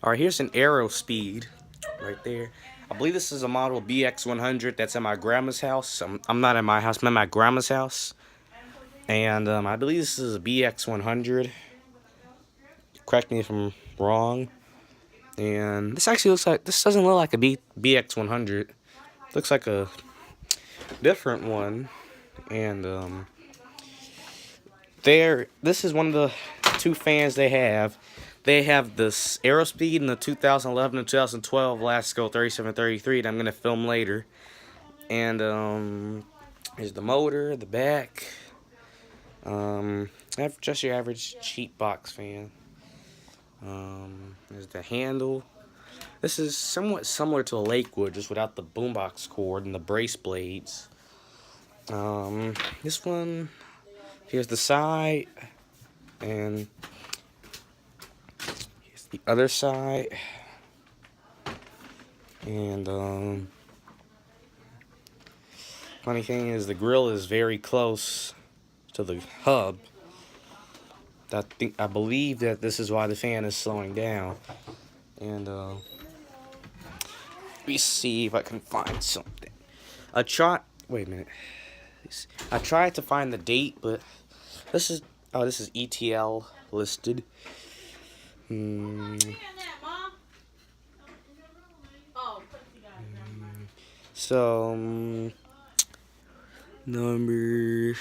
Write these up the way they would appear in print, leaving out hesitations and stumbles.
Alright, here's an Aerospeed right there. I believe this is a model BX100 that's at my grandma's house. I'm not at my house, I'm at my grandma's house. And I believe this is a BX100. Correct me if I'm wrong. And this actually looks like, this doesn't look like a BX100. Looks like a different one. And this is one of the two fans they have. They have this Aerospeed in the 2011 and 2012 Lasco 3733 that I'm going to film later. And here's the motor, the back. Just your average cheap box fan. There's the handle. This is somewhat similar to a Lakewood, just without the boombox cord and the brace blades. This one, here's the side, and here's the other side. And funny thing is, the grill is very close to the hub. I believe that this is why the fan is slowing down. And let me see if I can find something. Wait a minute. I tried to find the date, but this is ETL listed. So number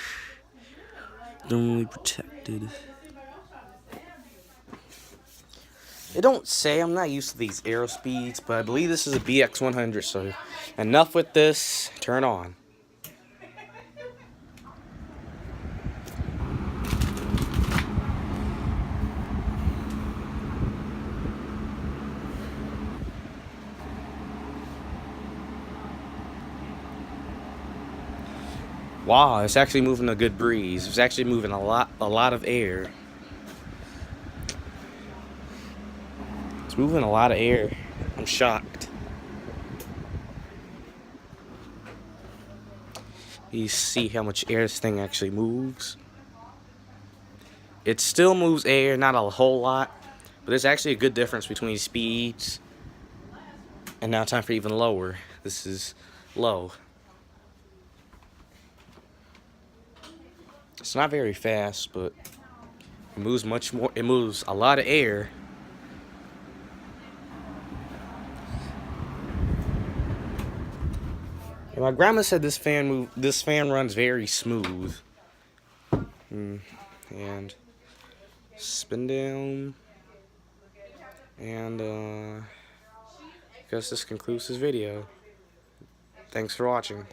normally protected. It don't say. I'm not used to these Aerospeeds, but I believe this is a BX100. So enough with this. Turn on. Wow, it's actually moving a good breeze. It's actually moving a lot of air. It's moving a lot of air. I'm shocked. You see how much air this thing actually moves. It still moves air, not a whole lot, but there's actually a good difference between speeds. And now time for even lower. This is low. It's not very fast, but it moves much more. It moves a lot of air. And my grandma said this fan runs very smooth. And spin down. And I guess this concludes this video. Thanks for watching.